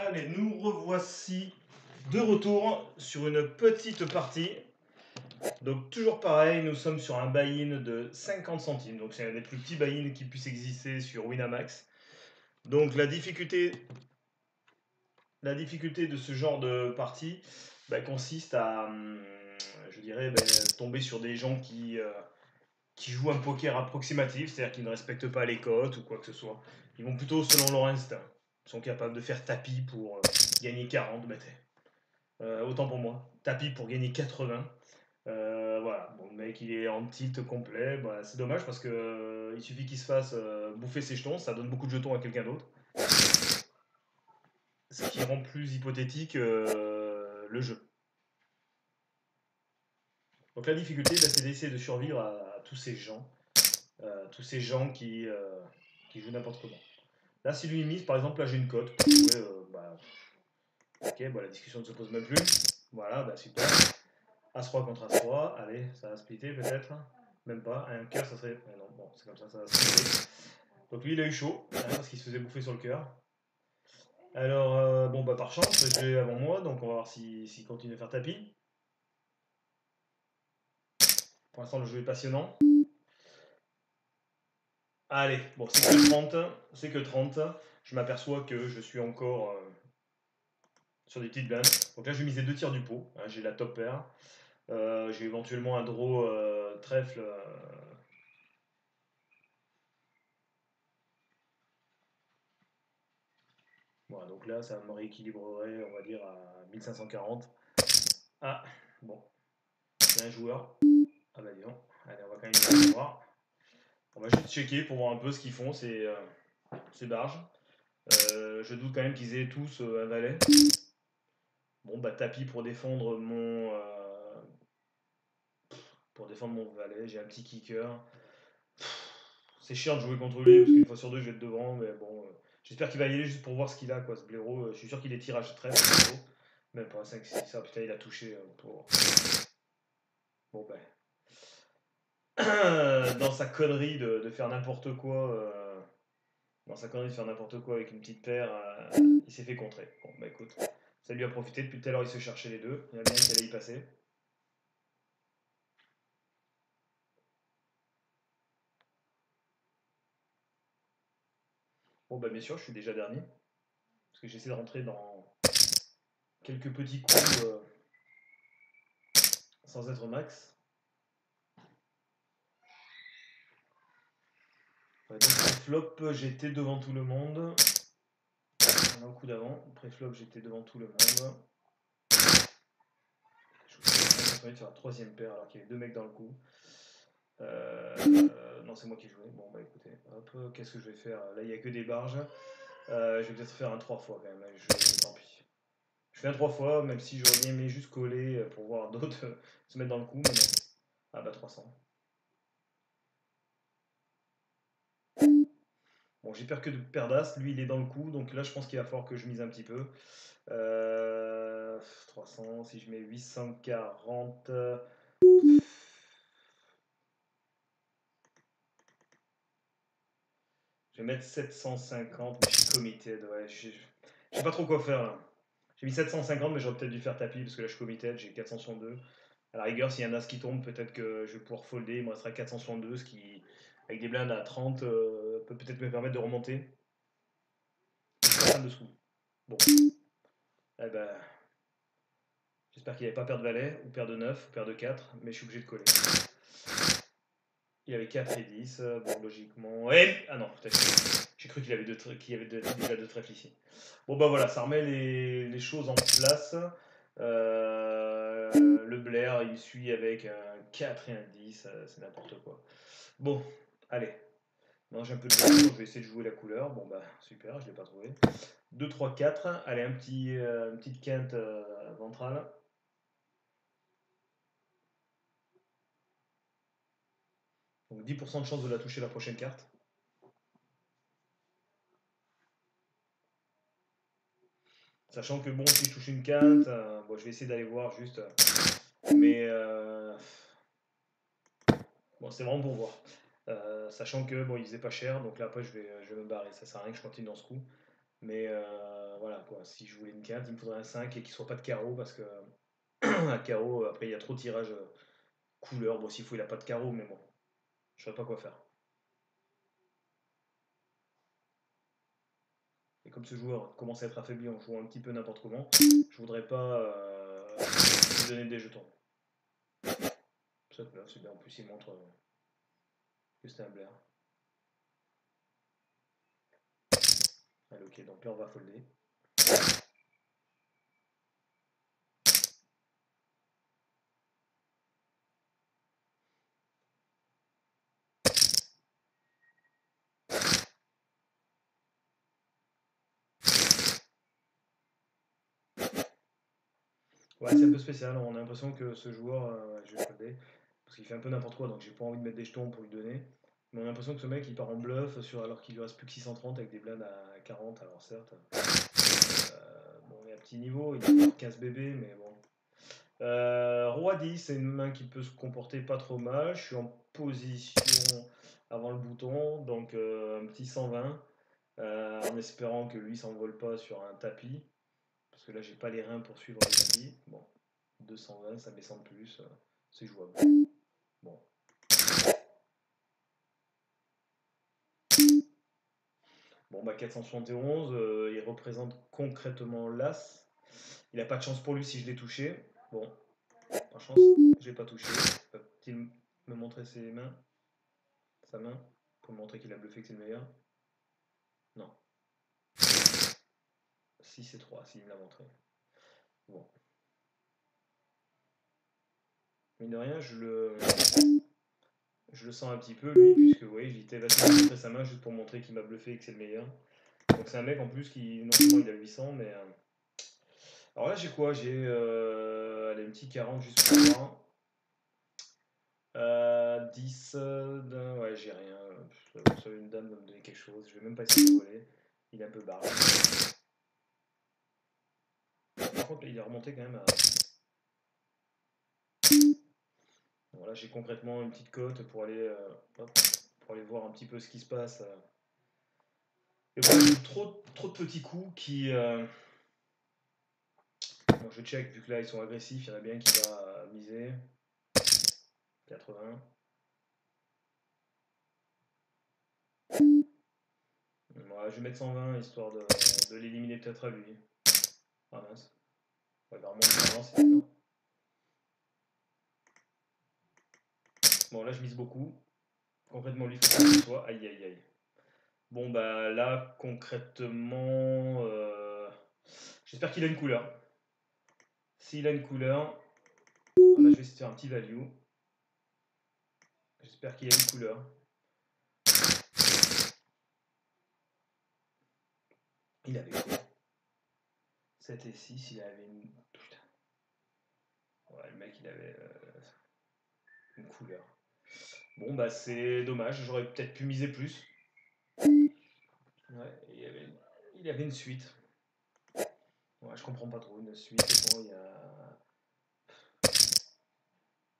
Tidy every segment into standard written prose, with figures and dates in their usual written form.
Allez, nous revoici de retour sur une petite partie. Donc toujours pareil, nous sommes sur un buy-in de 50 centimes. Donc c'est un des plus petits buy-in qui puisse exister sur Winamax. Donc la difficulté de ce genre de partie consiste à, je dirais, tomber sur des gens qui jouent un poker approximatif, c'est-à-dire qu'ils ne respectent pas les cotes ou quoi que ce soit. Ils vont plutôt selon leur instinct. Ils sont capables de faire tapis pour gagner 40, autant pour moi. Tapis pour gagner 80. Voilà, bon, le mec il est en tilt complet. Bah, c'est dommage parce que il suffit qu'il se fasse bouffer ses jetons, ça donne beaucoup de jetons à quelqu'un d'autre. Ce qui rend plus hypothétique le jeu. Donc la difficulté, c'est d'essayer de survivre à tous ces gens. Qui jouent n'importe comment. Là, si lui il mise, par exemple, là j'ai une cote. Ok, la discussion ne se pose même plus. Voilà, super. As-Roi contre As-Roi, allez, ça va splitter peut-être. Même pas, un cœur ça serait. Non, bon, c'est comme ça va splitter. Donc lui il a eu chaud, parce qu'il se faisait bouffer sur le cœur. Alors, par chance, j'ai avant moi, donc on va voir s'il continue à faire tapis. Pour l'instant, le jeu est passionnant. Allez, bon, c'est que 30. C'est que 30. Je m'aperçois que je suis encore sur des petites blindes. Donc là, je vais miser 2 tiers du pot. Hein, j'ai la top pair. J'ai éventuellement un draw trèfle. Voilà, donc là, ça me rééquilibrerait, on va dire, à 1540. Ah, bon, c'est un joueur. Ah bah dis donc. Allez, on va quand même voir. On va juste checker pour voir un peu ce qu'ils font, ces barges. Je doute quand même qu'ils aient tous un valet. Bon, tapis pour défendre mon valet. J'ai un petit kicker. C'est chiant de jouer contre lui parce qu'une fois sur deux je vais être devant, mais bon, j'espère qu'il va y aller juste pour voir ce qu'il a, quoi, ce blaireau. Je suis sûr qu'il est tirage très blaireau. Même pas 5, 6, ça, putain, il a touché pour. Bon, dans sa connerie de faire n'importe quoi, avec une petite paire, il s'est fait contrer. Bon, écoute, ça lui a profité. Depuis tout à l'heure, il se cherchait les deux. Il y en a bien qui allait y passer. Bon, bien sûr, je suis déjà dernier. Parce que j'essaie de rentrer dans quelques petits coups sans être max. Ouais, donc pré-flop, j'étais devant tout le monde. On a un coup d'avant. Pré-flop, j'étais devant tout le monde. Je vais faire la troisième paire alors qu'il y avait deux mecs dans le coup. Non, c'est moi qui jouais. Bon, écoutez, hop, qu'est-ce que je vais faire? Là, il n'y a que des barges. Je vais peut-être faire un 3 fois quand même. Tant pis. Je fais un 3 fois, même si j'aurais bien aimé juste coller pour voir d'autres se mettre dans le coup, mais non. Ah 300. Bon, j'ai peur que de paire d'as. Lui, il est dans le coup, donc là, je pense qu'il va falloir que je mise un petit peu. 300, si je mets 840. Je vais mettre 750, mais je suis committed. Ouais, je sais pas trop quoi faire là. J'ai mis 750, mais j'aurais peut-être dû faire tapis parce que là, je suis committed. J'ai 462. À la rigueur, s'il y a un as qui tombe, peut-être que je vais pouvoir folder. Il me restera 462, ce qui, avec des blindes à 30, peut peut-être me permettre de remonter. De ce coup. Bon. Eh ben, j'espère qu'il n'avait pas paire de valet, ou paire de 9, ou paire de 4, mais je suis obligé de coller. Il avait 4 et 10, bon, logiquement. Ah non, peut-être. J'ai cru qu'il avait, déjà deux trèfles ici. Bon, voilà, ça remet les choses en place. Le Blair, il suit avec un 4 et un 10, c'est n'importe quoi. Bon, allez. Non, j'ai un peu de temps, donc je vais essayer de jouer la couleur. Bon, super, je ne l'ai pas trouvé. 2, 3, 4. Allez, une petite quinte ventrale. Donc 10% de chance de la toucher la prochaine carte. Sachant que bon, si je touche une quinte, je vais essayer d'aller voir juste. Mais bon, c'est vraiment pour voir. Sachant que bon, il faisait pas cher, donc là après je vais me barrer. Ça sert à rien que je continue dans ce coup. Mais voilà quoi, si je voulais une quinte, il me faudrait un 5 et qu'il soit pas de carreau parce que un carreau, après il y a trop de tirages couleur. Bon, s'il faut, il a pas de carreau, mais bon, je sais pas quoi faire. Et comme ce joueur commence à être affaibli en jouant un petit peu n'importe comment, je voudrais pas lui donner des jetons. 7-9, c'est bien. En plus, il montre que c'était un blaire. Allez, ok, donc là, on va folder. Ouais, c'est un peu spécial. On a l'impression que ce joueur, je vais folder, parce qu'il fait un peu n'importe quoi, donc j'ai pas envie de mettre des jetons pour lui donner. Mais on a l'impression que ce mec, il part en bluff alors qu'il lui reste plus que 630 avec des blindes à 40. Alors certes, bon, il est à petit niveau, il a 15 bébés, mais bon. Roi 10, c'est une main qui peut se comporter pas trop mal. Je suis en position avant le bouton, donc un petit 120, en espérant que lui s'envole pas sur un tapis, parce que là j'ai pas les reins pour suivre le tapis. Bon, 220, ça descend de plus, c'est jouable. Bon. Bon, bah 471, il représente concrètement l'As. Il a pas de chance pour lui si je l'ai touché. Bon, par chance, je l'ai pas touché. Peut-il me montrer ses mains, sa main, pour me montrer qu'il a bluffé que c'est le meilleur? Non. 6 et 3, s'il me l'a montré. Bon. Mine de rien, je le sens un petit peu, lui, puisque oui, il était vachement à montrer sa main juste pour montrer qu'il m'a bluffé et que c'est le meilleur. Donc c'est un mec en plus qui, non seulement il a 800, mais... Alors là, j'ai quoi? J'ai allez, un petit 40 juste pour voir. 10, ouais, j'ai rien. Sur une dame va me donner quelque chose. Je vais même pas essayer de voler. Il est un peu barré. Par contre, il est remonté quand même à. Bon, là, j'ai concrètement une petite cote pour aller, pour aller voir un petit peu ce qui se passe. Et voilà, j'ai trop de petits coups qui. Bon, je check, vu que là, ils sont agressifs. Il y en a bien qui va miser. 80. Ouais, je vais mettre 120 histoire de l'éliminer peut-être à lui. Ah mince. Ouais, il va remonter avant, c'est bien. Bon, là, je mise beaucoup. Concrètement, lui, il faut que ce soit. Aïe, aïe, aïe. Bon, bah là, concrètement, j'espère qu'il a une couleur. S'il a une couleur, ah bah, je vais essayer de faire un petit value. J'espère qu'il a une couleur. Il avait quoi? 7 et 6, il avait une. Putain. Ouais, le mec, il avait une couleur. Bon, bah c'est dommage, j'aurais peut-être pu miser plus. Ouais, il y avait une suite. Ouais, je comprends pas trop une suite. Bon, il y a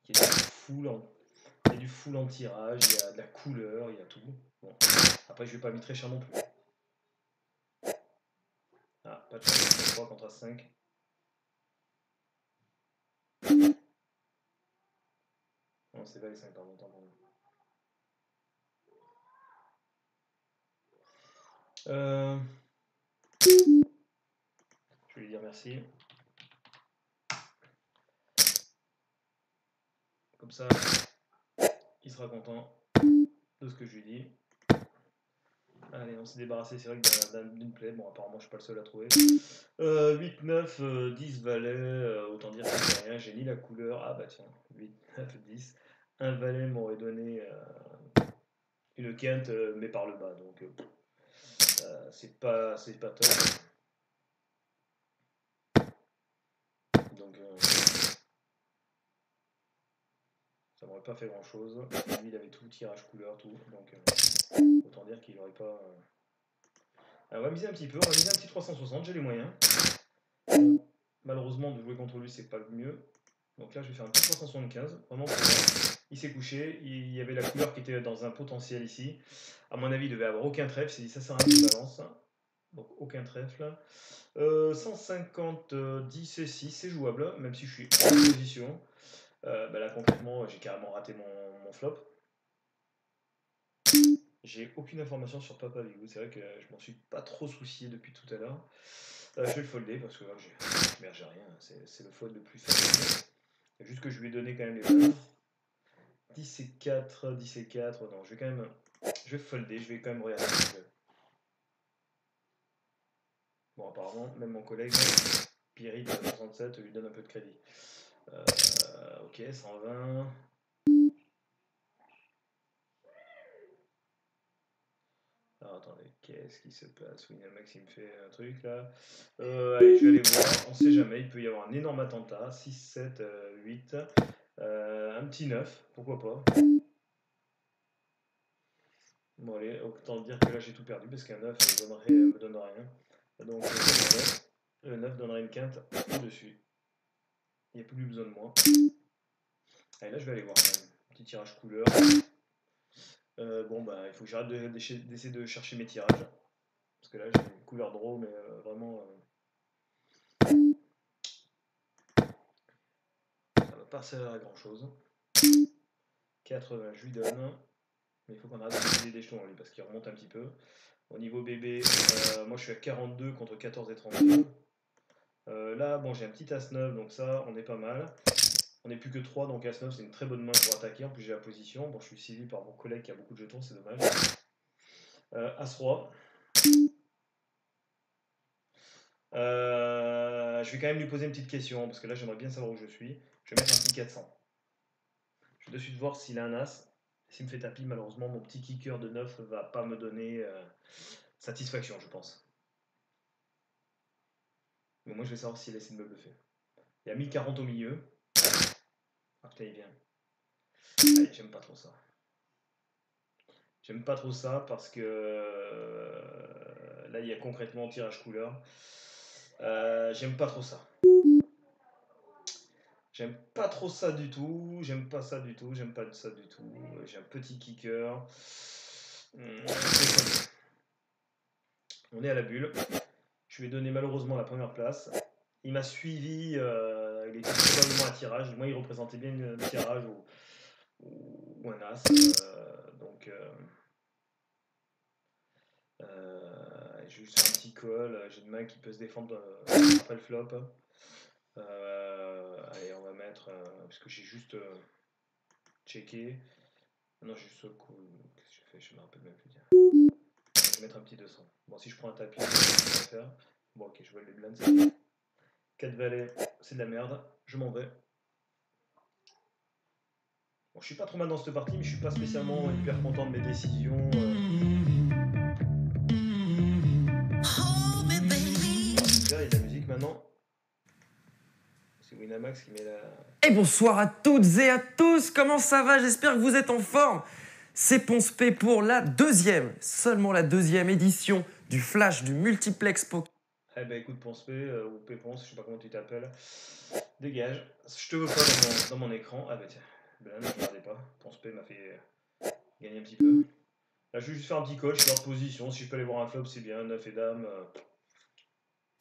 du full il y a du full en tirage, il y a de la couleur, il y a tout. Bon. Après, je vais pas mis très cher non plus. Ah, pas de chance, 3 contre 5. Non, c'est pas les 5, pardon, pardon. Je vais lui dire merci. Comme ça, il sera content de ce que je lui dis. Allez, on s'est débarrassé, c'est vrai que d'une plaie. Bon, apparemment, je suis pas le seul à trouver. 8, 9, 10 valets. Autant dire que j'ai rien. J'ai ni la couleur. Ah bah tiens, 8, 9, 10. Un valet m'aurait donné une quinte, mais par le bas. Donc, c'est pas top. Donc, ça m'aurait pas fait grand chose. Lui, il avait tout, tirage couleur, tout. Donc, autant dire qu'il aurait pas. Alors, on va miser un petit peu. On va miser un petit 360. J'ai les moyens. Bon, malheureusement, de jouer contre lui, c'est pas le mieux. Donc là, je vais faire un petit 375. Vraiment pour moi. Il s'est couché. Il y avait la couleur qui était dans un potentiel ici. À mon avis, il devait avoir aucun trèfle. Il s'est dit ça sert à rien que je balance. Donc aucun trèfle. 150, 10 et 6, c'est jouable, même si je suis en position. Bah là concrètement, j'ai carrément raté mon flop. J'ai aucune information sur Papa Vigou, c'est vrai que je m'en suis pas trop soucié depuis tout à l'heure. Je vais le folder parce que là, merde, j'ai rien, c'est le fold le plus facile. C'est juste que je lui ai donné quand même les valeurs. 10 et 4, 10 et 4, non, je vais quand même. Je vais folder, je vais quand même regarder. Bon, apparemment, même mon collègue, Pierrick 67, lui donne un peu de crédit. Ok, 120. Alors attendez, qu'est-ce qui se passe? Winamax il me fait un truc là. Allez, je vais aller voir, on sait jamais, il peut y avoir un énorme attentat. 6, 7, 8. Un petit 9, pourquoi pas. Bon allez, autant dire que là j'ai tout perdu parce qu'un 9 me donne rien. Donc le 9 donnerait une quinte au-dessus. Il n'y a plus besoin de moi. Allez, là je vais aller voir quand même. Petit tirage couleur. Bon bah il faut que j'arrête d'essayer de chercher mes tirages. Parce que là j'ai une couleur draw mais vraiment ça va pas servir à grand chose. 80 je lui donne. Mais il faut qu'on arrête d'utiliser des jetons lui parce qu'il remonte un petit peu. Au niveau bébé, moi je suis à 42 contre 14 et 32. Là bon j'ai un petit As-9 donc ça on est pas mal. On n'est plus que 3 donc As-9 c'est une très bonne main pour attaquer. En plus j'ai la position. Bon je suis suivi par mon collègue qui a beaucoup de jetons, c'est dommage. As-Roi. Je vais quand même lui poser une petite question, parce que là j'aimerais bien savoir où je suis. Je vais mettre un petit 400. Je vais de suite voir s'il a un As. S'il me fait tapis, malheureusement, mon petit kicker de 9 va pas me donner satisfaction, je pense. Mais moi je vais savoir s'il essaie de me bluffer. Il y a 1040 au milieu. Ah putain, il vient. Allez, j'aime pas trop ça. J'aime pas trop ça parce que là il y a concrètement tirage couleur. J'aime pas trop ça. J'aime pas trop ça du tout, j'aime pas ça du tout, j'aime pas ça du tout. J'ai un petit kicker. On est à la bulle. Je lui ai donné malheureusement la première place. Il m'a suivi, il était probablement un tirage. Moi, il représentait bien un tirage ou un as. Donc, je vais juste faire un petit call. J'ai une main qui peut se défendre après le flop. Allez, on va mettre. Parce que j'ai juste checké. Non, j'ai juste cool. Qu'est-ce que j'ai fait? Je me rappelle même plus. Tiens. Je vais mettre un petit 200. Bon, si je prends un tapis, je vais faire. Bon, ok, je vois les blinds. 4 valets, c'est de la merde. Je m'en vais. Bon, je suis pas trop mal dans cette partie, mais je suis pas spécialement hyper content de mes décisions. Là, il y a de la musique maintenant. C'est Winamax qui met la. Et bonsoir à toutes et à tous, comment ça va? J'espère que vous êtes en forme. C'est Ponce P pour la deuxième, seulement la deuxième édition du Flash du Multiplex Poker. Eh ben écoute, Ponce P, ou P-Ponce, je sais pas comment tu t'appelles. Dégage. Je te veux pas dans mon écran. Ah bah tiens, ben je regardais pas. Ponce P m'a fait gagner un petit peu. Là, je vais juste faire un petit call, je suis en position. Si je peux aller voir un flop, c'est bien. 9 et dame.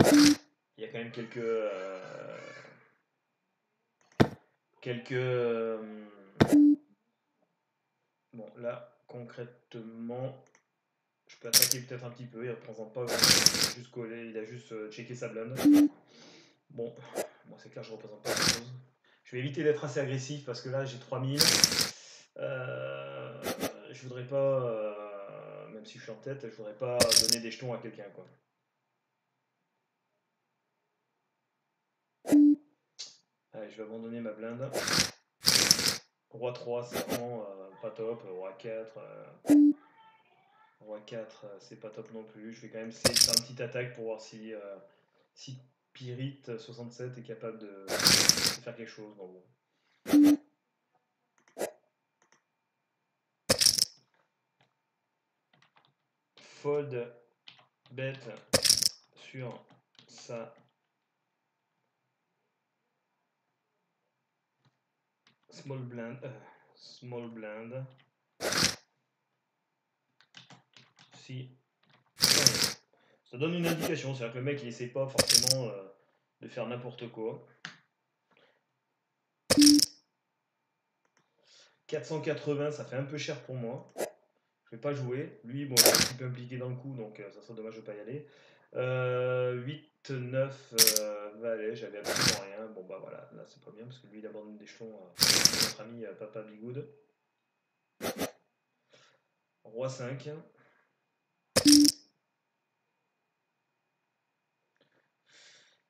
Il y a quand même quelques. Bon, là, concrètement, je peux attaquer peut-être un petit peu. Il représente pas grand-chose. Il a juste collé, il a juste checké sa blinde. Bon, moi c'est clair, je représente pas grand-chose. Je vais éviter d'être assez agressif parce que là, j'ai 3000. Je voudrais pas, même si je suis en tête, je voudrais pas donner des jetons à quelqu'un, quoi. Allez, je vais abandonner ma blinde. Roi 3, c'est vraiment pas top. Roi 4, Roi 4, c'est pas top non plus. Je vais quand même essayer de faire une petite attaque pour voir si Pirite 67 est capable de faire quelque chose. Bon, bon. Fold bet sur sa small blind. Si Ça donne une indication, c'est-à-dire que le mec il essaie pas forcément de faire n'importe quoi. 480, ça fait un peu cher pour moi. Je vais pas jouer. Lui, bon, il est un petit peu impliqué dans le coup, donc ça serait dommage de pas y aller. 8, 9, valet, j'avais absolument rien. Bon bah voilà, là c'est pas bien parce que lui il abandonne des jetons à notre ami Papa Bigoud. Roi 5.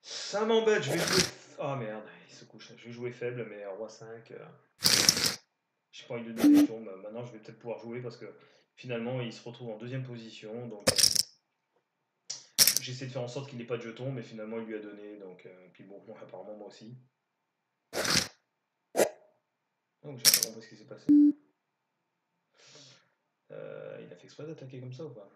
Ça m'embête, je vais jouer. Ah merde, il se couche. Je vais jouer faible, mais Roi 5. J'ai pas envie de donner des jetons. Maintenant je vais peut-être pouvoir jouer parce que finalement il se retrouve en deuxième position. Donc j'essaie de faire en sorte qu'il n'ait pas de jetons, mais finalement il lui a donné. Donc, puis bon, moi, apparemment moi aussi. Oh, j'ai pas compris ce qui s'est passé. Il a fait exprès d'attaquer comme ça ou pas?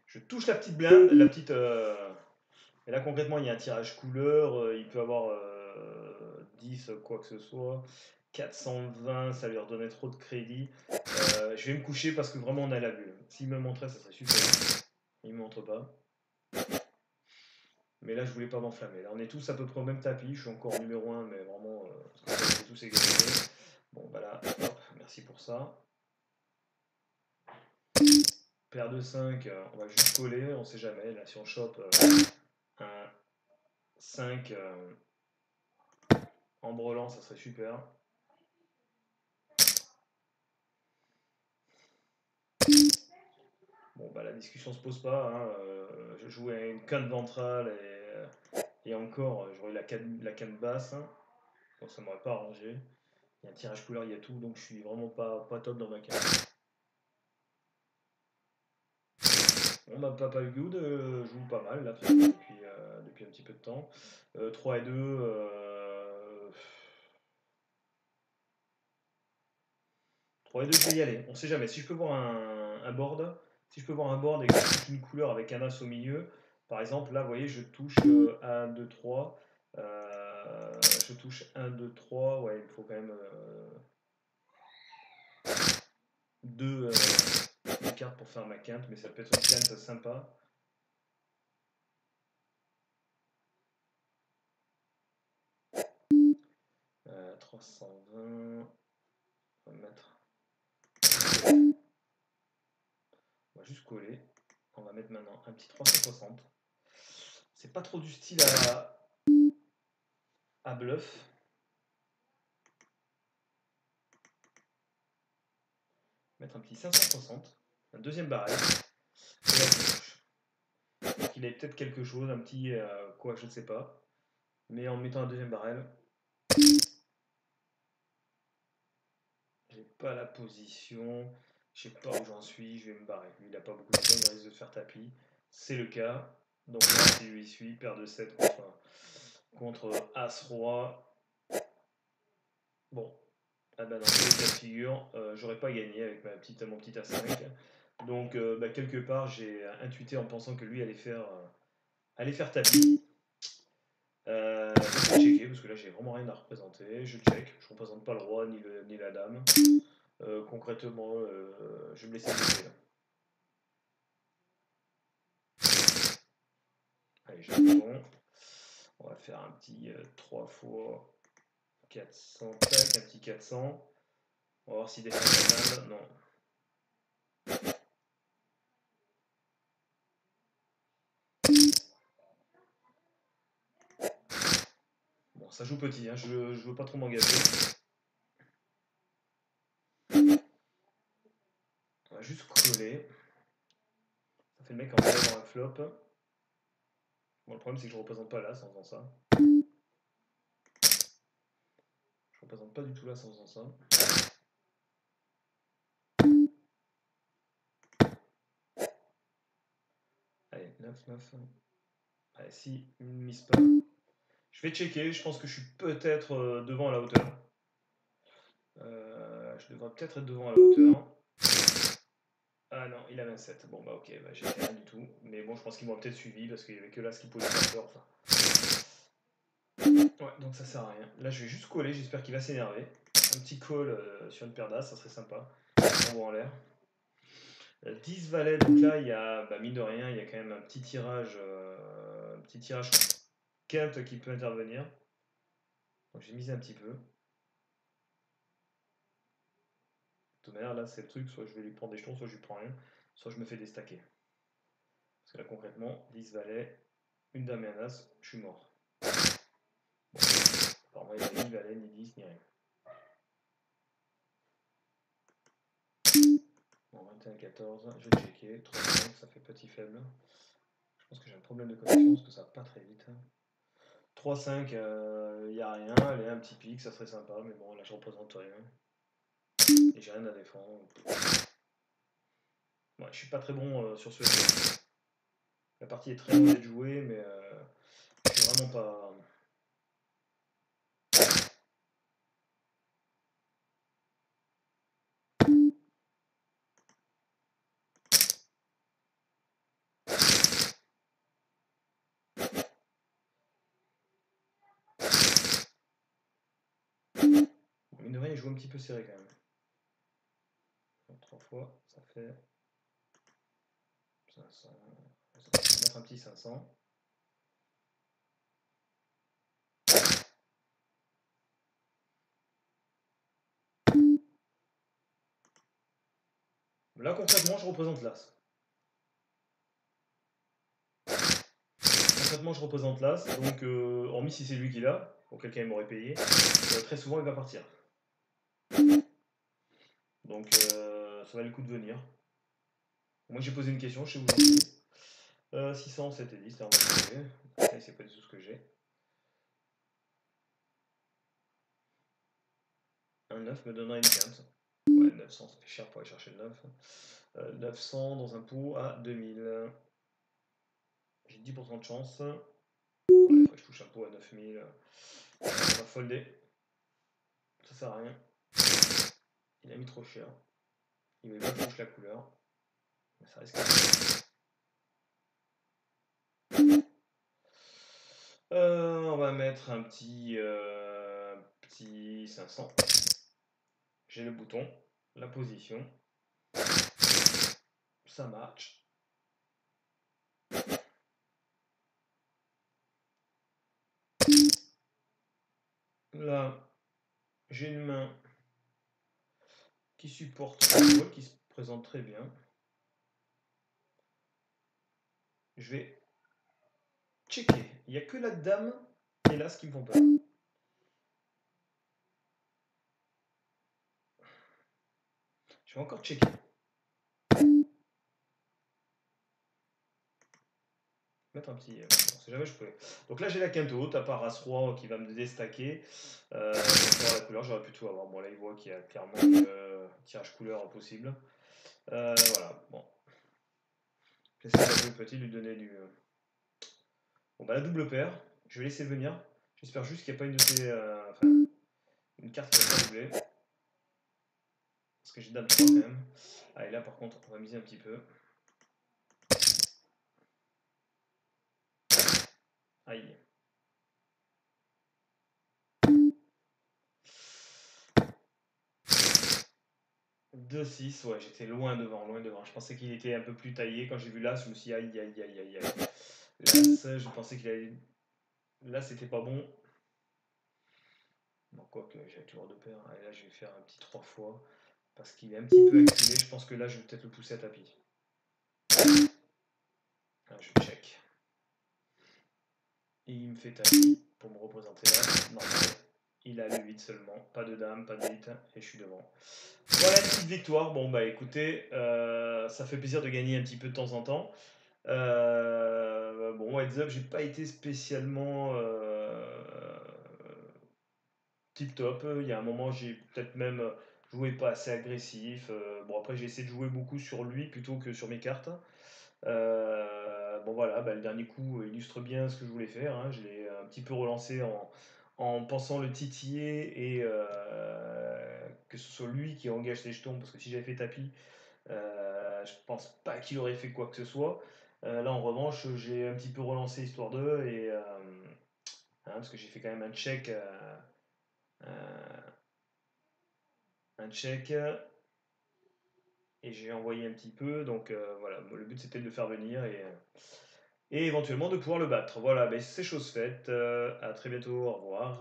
Je touche la petite blinde, la petite. Et là concrètement il y a un tirage couleur, il peut avoir 10 quoi que ce soit. 420, ça lui redonnait trop de crédit. Je vais me coucher parce que vraiment on a la bulle. S'il me montrait, ça serait super. Il me montre pas. Mais là, je voulais pas m'enflammer. Là, on est tous à peu près au même tapis. Je suis encore numéro 1, mais vraiment, parce qu'on est tous égalisés. Bon, bah là, hop, merci pour ça. Paire de 5, on va juste coller, on sait jamais. Là, si on chope un 5 en brelan, ça serait super. Bon, bah la discussion se pose pas. Hein. Je jouais à une canne ventrale et encore, j'aurais la canne basse. Hein. Donc ça m'aurait pas arrangé. Il y a un tirage couleur, il y a tout, donc je suis vraiment pas top dans ma canne. Bon, bah, Papa Good joue pas mal là, depuis un petit peu de temps. 3 et 2. 3 et 2, je vais y aller. On sait jamais. Si je peux voir un board, si je peux voir un board et que je touche une couleur avec un as au milieu, par exemple, là, vous voyez, je touche 1, 2, 3. Je touche 1, 2, 3. Ouais, il me faut quand même 2 cartes pour faire ma quinte, mais ça peut être une quinte sympa. 320. On va mettre. On va juste coller. On va mettre maintenant un petit 360. C'est pas trop du style à bluff. Mettre un petit 560. Un deuxième barrel. Et là, donc il a peut-être quelque chose, un petit quoi, je ne sais pas. Mais en mettant un deuxième barrel, j'ai pas la position. Je sais pas où j'en suis, je vais me barrer. Lui, il a pas beaucoup de temps, il risque de faire tapis. C'est le cas. Donc là, si lui suit, paire de 7 contre As-Roi. Bon, ah bah dans tous les cas de figure, j'aurais pas gagné avec mon petit As5. Donc bah, quelque part, j'ai intuité en pensant que lui allait faire tapis. Je vais checker parce que là j'ai vraiment rien à représenter. Je check, je représente pas le roi ni la dame. Concrètement, je vais me laisser passer là. Allez, j'ai un bouton. On va faire un petit 3 fois 400, tac, un petit 400. On va voir s'il défend la dame. Non. Bon, ça joue petit, hein. Je veux pas trop m'engager. On va juste coller. Ça fait le mec en faisant un flop. Bon, le problème c'est que je représente pas l'as en faisant ça. Je représente pas du tout l'as en faisant ça. Allez, 9, 9. Allez, si, il ne mise pas. Je vais checker, je pense que je suis peut-être devant à la hauteur. Je devrais peut-être être devant à la hauteur. Ah non, il a 27. Bon bah ok, bah, j'ai rien du tout. Mais bon, je pense qu'ils m'ont peut-être suivi parce qu'il y avait que là ce qui pouvait faire peur. Enfin. Ouais, donc ça sert à rien. Là, je vais juste coller, j'espère qu'il va s'énerver. Un petit call sur une paire d'as, ça serait sympa. On va en l'air. 10 valets, donc là, il y a, bah, mine de rien, il y a quand même un petit tirage quinte qui peut intervenir. Donc j'ai misé un petit peu. De toute manière, là, c'est le truc, soit je vais lui prendre des jetons, soit je lui prends rien, soit je me fais déstacker. Parce que là, concrètement, 10 valets, une dame et un as, je suis mort. Bon, apparemment, il n'y avait ni valet, ni 10, ni rien. Bon, 21, 14, je vais checker, 3, 5, ça fait petit faible. Je pense que j'ai un problème de connexion, parce que ça va pas très vite. 3, 5, il n'y a rien, allez, un petit pic, ça serait sympa, mais bon, là, je représente rien. Et j'ai rien à défendre. Ouais, je suis pas très bon sur ce jeu. La partie est très loin d'être jouée, mais je suis vraiment pas. Bon, mine de rien, il joue un petit peu serré quand même. Donc, 3 fois, ça fait 500. Ça va mettre un petit 500. Là, concrètement, je représente l'As. Concrètement, je représente l'As, donc hormis si c'est lui qui l'a, auquel cas il m'aurait payé, très souvent il va partir. Donc ça va le coup de venir. Moi j'ai posé une question, je sais où j'en suis. 600, 7 et 10, là on va trouver. Ça, c'est pas du tout ce que j'ai. Un 9 me donnera une quinte. Ouais, 900, ça fait cher pour aller chercher le 9. 900 dans un pot à 2000. J'ai 10% de chance. Ouais, il faudrait que je touche un pot à 9000. On va folder. Ça sert à rien. Il a mis trop cher. Il voulait pas que je touche la couleur. Mais ça risque de... On va mettre un petit 500. J'ai le bouton, la position. Ça marche. Là, j'ai une main qui supporte le vol, qui se présente très bien. Je vais checker. Il n'y a que la dame et l'as qui me font peur. Je vais encore checker. Mettre un petit. On sait jamais, je peux. Donc là, j'ai la quinte haute, à part As-Roi qui va me déstacker. La couleur, j'aurais pu tout avoir. Bon, là, il voit qu'il y a clairement un tirage couleur possible. Voilà, bon. J'essaie d'un peu petit lui donner du. Bon, bah, la double paire, je vais laisser venir. J'espère juste qu'il n'y a pas une de ces. Enfin, une carte qui va pas doubler. Parce que j'ai dame 3 quand même. Ah, et là, par contre, on va miser un petit peu. Aïe. 2-6, ouais, j'étais loin devant, loin devant. Je pensais qu'il était un peu plus taillé. Quand j'ai vu l'As, je me suis dit aïe, aïe, aïe, aïe, aïe. L'As, je pensais qu'il allait. Là, c'était pas bon. Bon, quoique, j'ai toujours deux paires. Allez, là, je vais faire un petit 3 fois. Parce qu'il est un petit peu acculé. Je pense que là, je vais peut-être le pousser à tapis. Ah, je check. Et il me fait tapis pour me représenter là. Non, il a le 8 seulement. Pas de dame, pas de 8. Et je suis devant. Voilà une petite victoire. Bon, bah écoutez, ça fait plaisir de gagner un petit peu de temps en temps. Bon, heads up, j'ai pas été spécialement tip top. Il y a un moment, j'ai peut-être même joué pas assez agressif. Bon, après, j'ai essayé de jouer beaucoup sur lui plutôt que sur mes cartes. Bon, voilà, bah, le dernier coup illustre bien ce que je voulais faire, hein. Je l'ai un petit peu relancé en pensant le titiller et que ce soit lui qui engage ses jetons, parce que si j'avais fait tapis, je pense pas qu'il aurait fait quoi que ce soit. Là, en revanche, j'ai un petit peu relancé histoire d'eux et parce que j'ai fait quand même un check et j'ai envoyé un petit peu. Donc voilà, le but c'était de le faire venir et éventuellement de pouvoir le battre. Voilà, ben, c'est chose faite. À très bientôt, au revoir.